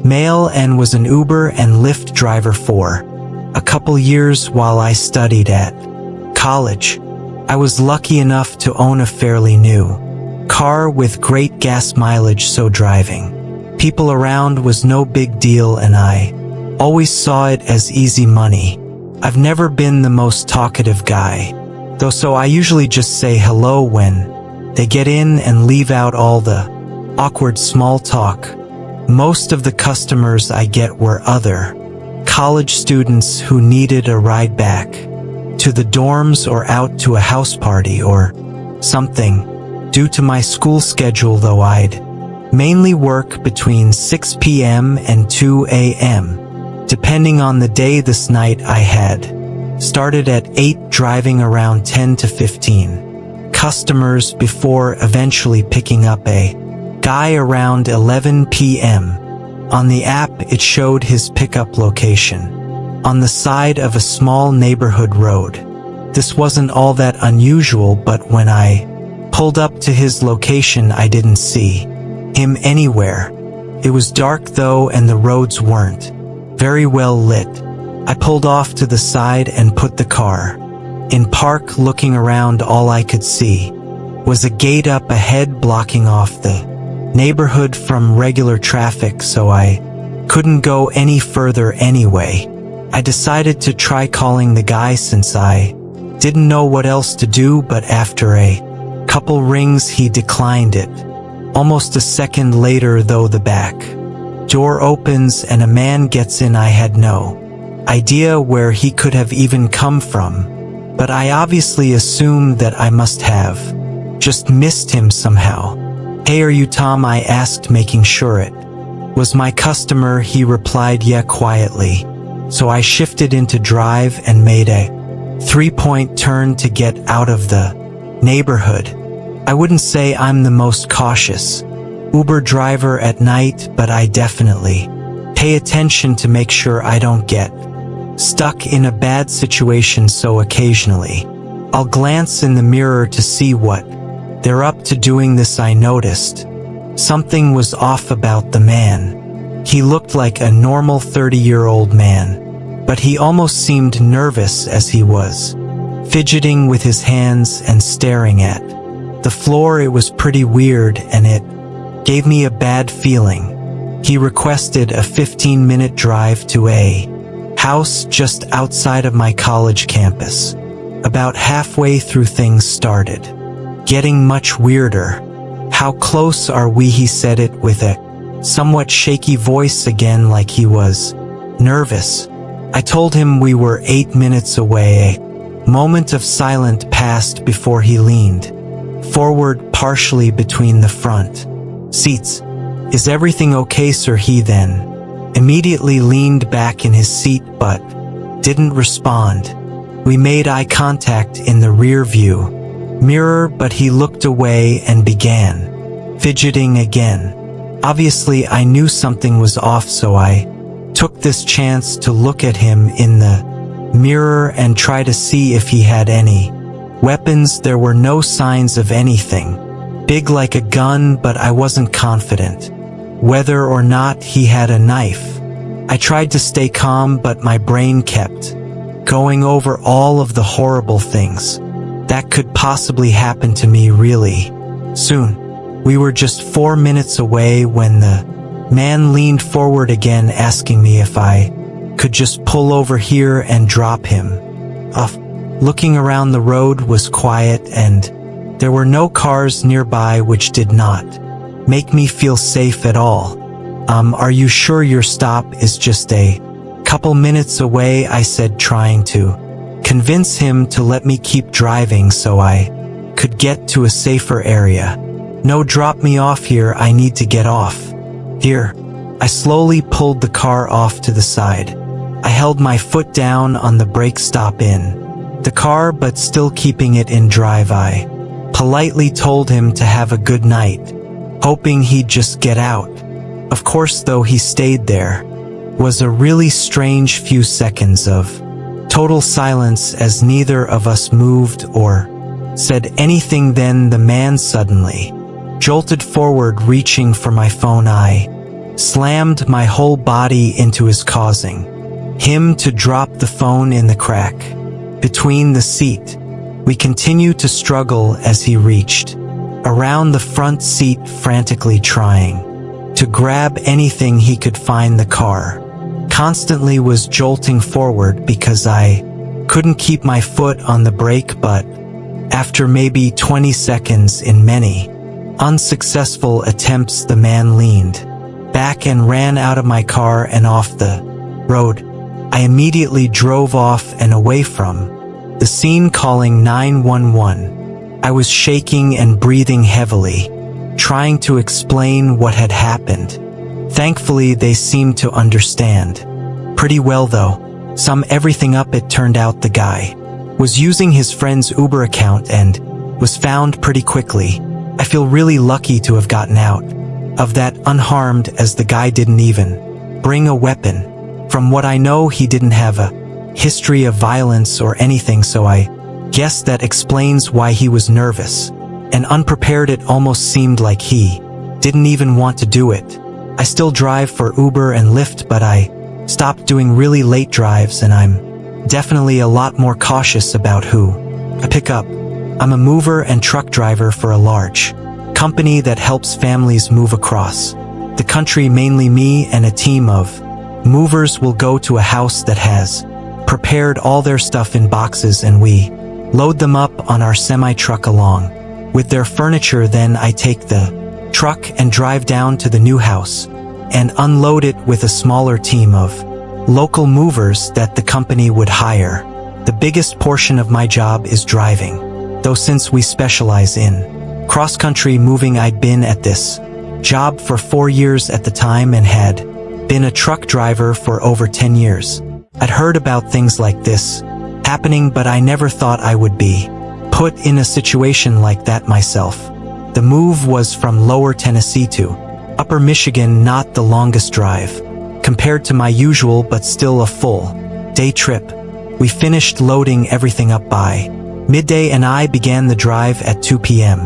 male, and was an Uber and Lyft driver for a couple years while I studied at college. I was lucky enough to own a fairly new car with great gas mileage, so driving people around was no big deal, and I always saw it as easy money. I've never been the most talkative guy, though, so I usually just say hello when they get in and leave out all the awkward small talk. Most of the customers I get were other college students who needed a ride back to the dorms or out to a house party or something. Due to my school schedule, though, I'd mainly work between 6 p.m. and 2 a.m. depending on the day. This night I had started at 8, driving around 10 to 15 customers before eventually picking up a guy around 11 p.m. On the app, it showed his pickup location on the side of a small neighborhood road. This wasn't all that unusual, but when I pulled up to his location, I didn't see him anywhere. It was dark though, and the roads weren't very well lit. I pulled off to the side and put the car in park. Looking around, all I could see was a gate up ahead blocking off the neighborhood from regular traffic, so I couldn't go any further anyway. I decided to try calling the guy since I didn't know what else to do, but after a couple rings he declined it. Almost a second later, though, the back door opens and a man gets in. I had no idea where he could have even come from, but I obviously assumed that I must have just missed him somehow. "Hey, are you Tom?" I asked, making sure it was my customer. He replied, "Yeah," quietly. So I shifted into drive and made a 3-point turn to get out of the neighborhood. I wouldn't say I'm the most cautious Uber driver at night, but I definitely pay attention to make sure I don't get stuck in a bad situation, so occasionally I'll glance in the mirror to see what they're up to. Doing this, I noticed something was off about the man. He looked like a normal 30-year-old man, but he almost seemed nervous as he was fidgeting with his hands and staring at the floor. It was pretty weird, and it gave me a bad feeling. He requested a 15-minute drive to a house just outside of my college campus. About halfway through, things started getting much weirder. "How close are we?" he said it with a somewhat shaky voice again, like he was nervous. I told him we were 8 minutes away. A moment of silence passed before he leaned forward partially between the front seats. "Is everything okay, sir?" He then immediately leaned back in his seat but didn't respond. We made eye contact in the rear view mirror, but he looked away and began fidgeting again. Obviously, I knew something was off, so I took this chance to look at him in the mirror and try to see if he had any weapons. There were no signs of anything big like a gun, but I wasn't confident whether or not he had a knife. I tried to stay calm, but my brain kept going over all of the horrible things that could possibly happen to me really soon. We were just 4 minutes away when the man leaned forward again, asking me if I could just pull over here and drop him off. Looking around, the road was quiet and there were no cars nearby, which did not make me feel safe at all. Are you sure your stop is just a couple minutes away?" I said, trying to convince him to let me keep driving so I could get to a safer area. "No, drop me off here. I need to get off here." I slowly pulled the car off to the side. I held my foot down on the brake stop in the car, but still keeping it in drive. I politely told him to have a good night, hoping he'd just get out. Of course, though, he stayed there. Was a really strange few seconds of total silence as neither of us moved or said anything. Then the man suddenly jolted forward, reaching for my phone. I slammed my whole body into his, causing him to drop the phone in the crack between the seat. We continued to struggle as he reached around the front seat, frantically trying to grab anything he could find. The car constantly was jolting forward because I couldn't keep my foot on the brake, but after maybe 20 seconds in many unsuccessful attempts, the man leaned back and ran out of my car and off the road. I immediately drove off and away from the scene, calling 911. I was shaking and breathing heavily, trying to explain what had happened. Thankfully, they seemed to understand pretty well, though. Sum everything up, it turned out the guy was using his friend's Uber account and was found pretty quickly. I feel really lucky to have gotten out of that unharmed, as the guy didn't even bring a weapon. From what I know, he didn't have a history of violence or anything, so I guess that explains why he was nervous and unprepared. It almost seemed like he didn't even want to do it. I still drive for Uber and Lyft, but I stopped doing really late drives, and I'm definitely a lot more cautious about who I pick up. I'm a mover and truck driver for a large company that helps families move across the country. Mainly me and a team of movers will go to a house that has prepared all their stuff in boxes, and we load them up on our semi-truck along with their furniture. Then I take the truck and drive down to the new house and unload it with a smaller team of local movers that the company would hire. The biggest portion of my job is driving, though, since we specialize in cross-country moving. I'd been at this job for 4 years at the time and had been a truck driver for over 10 years. I'd heard about things like this happening, but I never thought I would be put in a situation like that myself. The move was from Lower Tennessee to Upper Michigan, not the longest drive compared to my usual, but still a full day trip. We finished loading everything up by midday and I began the drive at 2 p.m.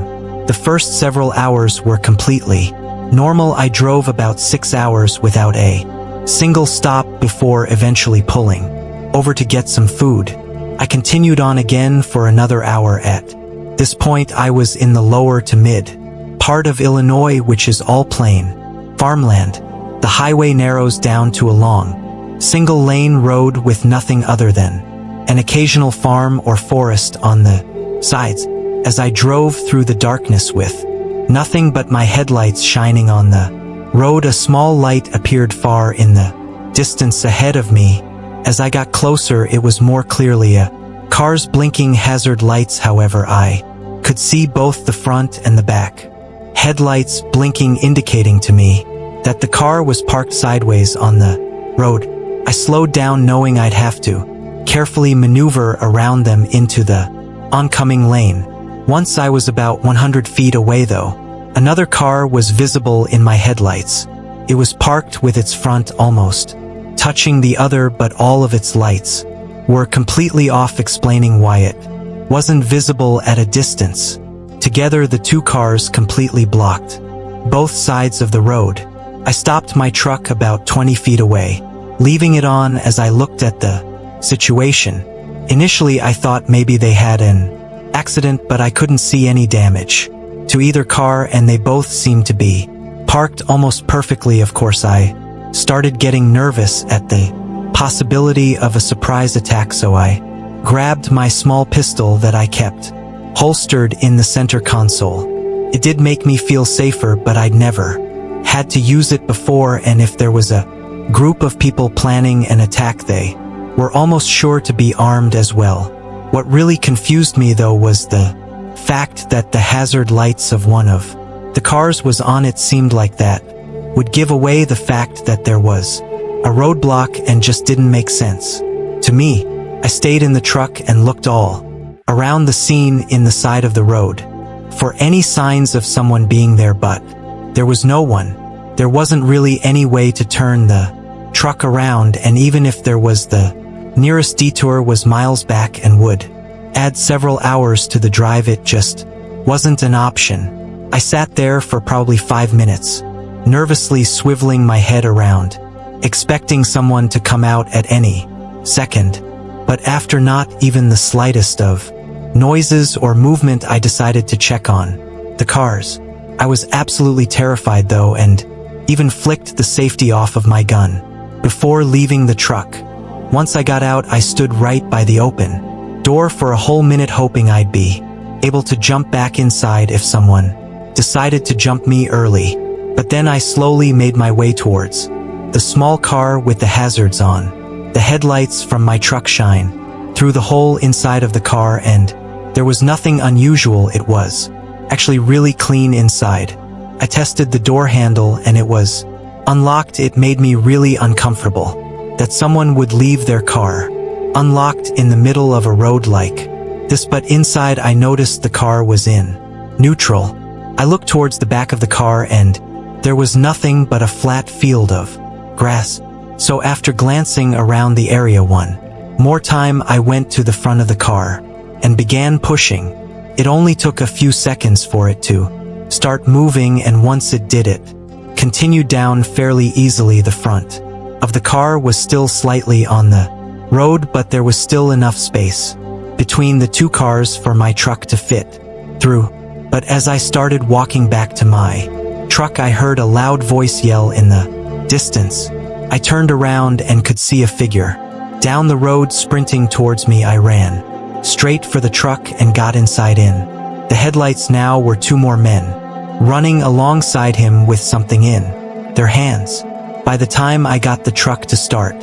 The first several hours were completely normal. I drove about 6 hours without a single stop before eventually pulling over to get some food. I continued on again for another hour. At this point, I was in the lower to mid part of Illinois, which is all plain farmland. The highway narrows down to a long, single-lane road with nothing other than an occasional farm or forest on the sides. As I drove through the darkness with nothing but my headlights shining on the road, a small light appeared far in the distance ahead of me. As I got closer, it was more clearly a car's blinking hazard lights. However, I could see both the front and the back headlights blinking, indicating to me that the car was parked sideways on the road. I slowed down, knowing I'd have to carefully maneuver around them into the oncoming lane. Once I was about 100 feet away, though, another car was visible in my headlights. It was parked with its front almost touching the other, but all of its lights were completely off, explaining why it wasn't visible at a distance. Together, the two cars completely blocked both sides of the road. I stopped my truck about 20 feet away, leaving it on. As I looked at the situation, initially I thought maybe they had an accident, but I couldn't see any damage to either car, and they both seemed to be parked almost perfectly. Of course, I started getting nervous at the possibility of a surprise attack, so I grabbed my small pistol that I kept holstered in the center console. It did make me feel safer, but I'd never had to use it before, and if there was a group of people planning an attack, they were almost sure to be armed as well. What really confused me, though, was the fact that the hazard lights of one of the cars was on. It seemed like that would give away the fact that there was a roadblock, and just didn't make sense to me. I stayed in the truck and looked all around the scene in the side of the road for any signs of someone being there, but there was no one. There wasn't really any way to turn the truck around, and even if there was, the nearest detour was miles back and would add several hours to the drive. It just wasn't an option. I sat there for probably 5 minutes, nervously swiveling my head around, expecting someone to come out at any second. But after not even the slightest of noises or movement, I decided to check on the cars. I was absolutely terrified though, and even flicked the safety off of my gun before leaving the truck. Once I got out, I stood right by the open door for a whole minute, hoping I'd be able to jump back inside if someone decided to jump me early. But then I slowly made my way towards the small car with the hazards on. The headlights from my truck shine through the hole inside of the car, and there was nothing unusual. It was actually really clean inside. I tested the door handle and it was unlocked. It made me really uncomfortable that someone would leave their car unlocked in the middle of a road like this, but inside I noticed the car was in neutral. I looked towards the back of the car and there was nothing but a flat field of grass. So after glancing around the area one more time, I went to the front of the car and began pushing. It only took a few seconds for it to start moving, and once it did, it continued down fairly easily. The front of the car was still slightly on the road, but there was still enough space between the two cars for my truck to fit through. But as I started walking back to my truck, I heard a loud voice yell in the distance. I turned around and could see a figure down the road sprinting towards me. I ran straight for the truck and got inside. In the headlights now were two more men running alongside him with something in their hands. By the time I got the truck to start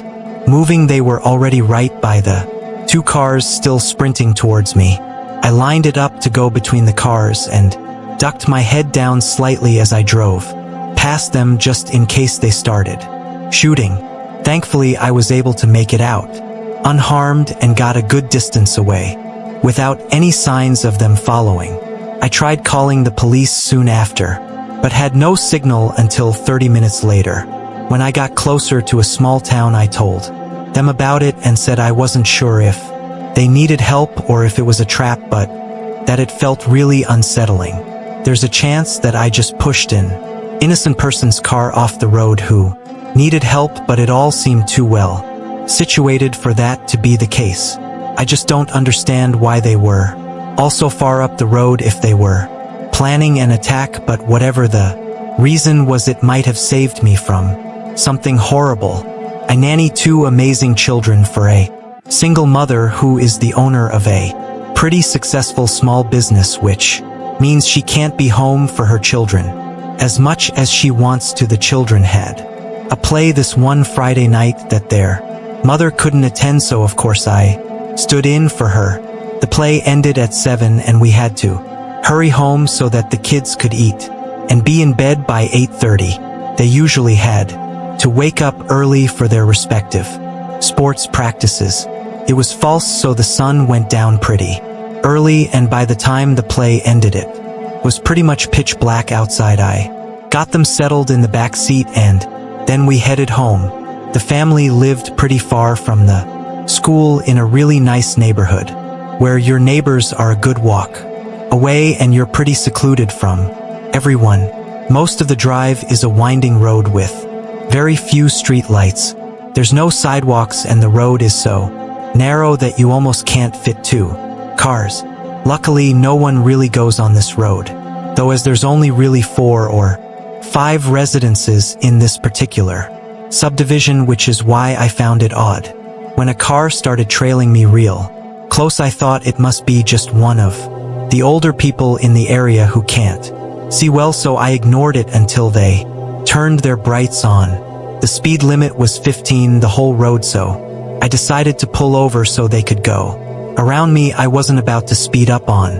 moving, they were already right by the two cars still sprinting towards me. I lined it up to go between the cars and ducked my head down slightly as I drove past them, just in case they started shooting. Thankfully, I was able to make it out unharmed and got a good distance away without any signs of them following. I tried calling the police soon after, but had no signal until 30 minutes later. When I got closer to a small town, I told them about it and said I wasn't sure if they needed help or if it was a trap, but that it felt really unsettling. There's a chance that I just pushed an innocent person's car off the road who needed help, but it all seemed too well situated for that to be the case. I just don't understand why they were all so far up the road if they were planning an attack, but whatever the reason was, it might have saved me from something horrible. I nanny two amazing children for a single mother who is the owner of a pretty successful small business, which means she can't be home for her children as much as she wants to. The children had a play this one Friday night that their mother couldn't attend, so of course I stood in for her. The play ended at 7 and we had to hurry home so that the kids could eat and be in bed by 8:30. They usually had to wake up early for their respective sports practices. It was false, so the sun went down pretty early, and by the time the play ended it was pretty much pitch black outside. I got them settled in the back seat and then we headed home. The family lived pretty far from the school in a really nice neighborhood where your neighbors are a good walk away and you're pretty secluded from everyone. Most of the drive is a winding road with very few street lights. There's no sidewalks and the road is so narrow that you almost can't fit two cars. Luckily, no one really goes on this road, though, as there's only really 4 or 5 residences in this particular subdivision, which is why I found it odd. When a car started trailing me real close, I thought it must be just one of the older people in the area who can't see well, so I ignored it until they turned their brights on. The speed limit was 15 the whole road, so I decided to pull over so they could go around me. I wasn't about to speed up on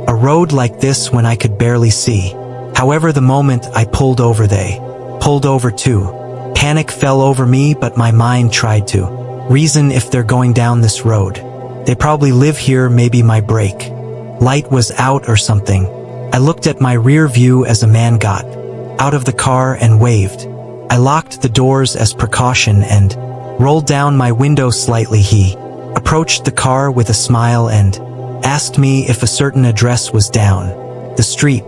a road like this when I could barely see. However, the moment I pulled over, they pulled over too. Panic fell over me, but my mind tried to reason, if they're going down this road, they probably live here. Maybe my brake light was out or something. I looked at my rear view as a man got out of the car and waved. I locked the doors as precaution and rolled down my window slightly. He approached the car with a smile and asked me if a certain address was down the street.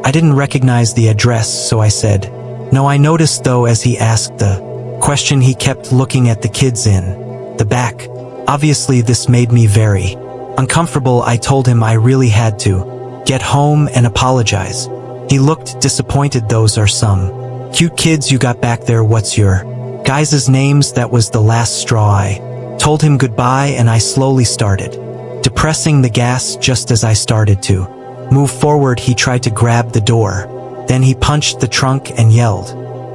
I didn't recognize the address, so I said No, I noticed though as he asked the question he kept looking at the kids in the back. Obviously this made me very uncomfortable. I told him I really had to get home and apologize. He looked disappointed. Those are some cute kids you got back there. What's your guys' names? That was the last straw. I told him goodbye and I slowly started depressing the gas. Just as I started to move forward, he tried to grab the door. Then he punched the trunk and yelled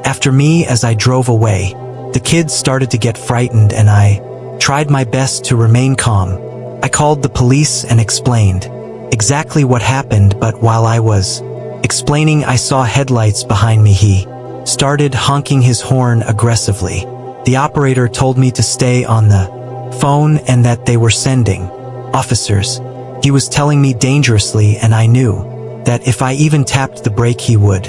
after me as I drove away. The kids started to get frightened and I tried my best to remain calm. I called the police and explained exactly what happened, but while I was explaining, I saw headlights behind me. He started honking his horn aggressively. The operator told me to stay on the phone and that they were sending officers. He was telling me dangerously, and I knew that if I even tapped the brake he would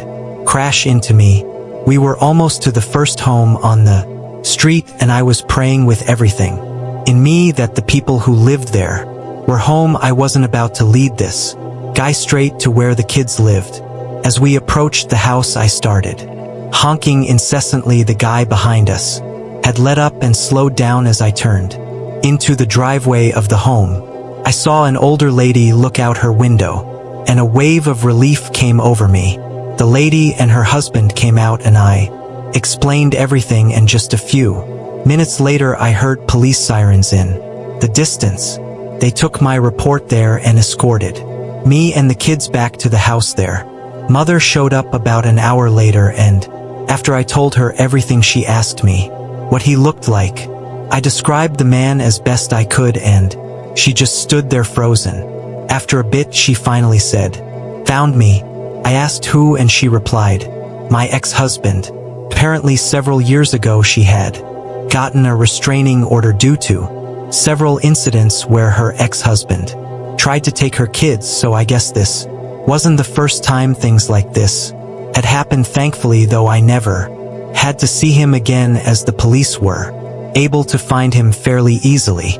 crash into me. We were almost to the first home on the street, and I was praying with everything in me that the people who lived there were home. I wasn't about to lead this guy straight to where the kids lived. As we approached the house, I started honking incessantly. The guy behind us had let up and slowed down. As I turned into the driveway of the home, I saw an older lady look out her window, and a wave of relief came over me. The lady and her husband came out and I explained everything, and just a few minutes later I heard police sirens in the distance. They took my report there and escorted me and the kids back to the house. Their mother showed up about an hour later, and after I told her everything, she asked me what he looked like. I described the man as best I could, and she just stood there frozen. After a bit she finally said, "Found me." I asked who, and she replied, "My ex-husband." Apparently several years ago she had gotten a restraining order due to several incidents where her ex-husband tried to take her kids, so I guess this wasn't the first time things like this had happened. Thankfully though, I never had to see him again, as the police were able to find him fairly easily.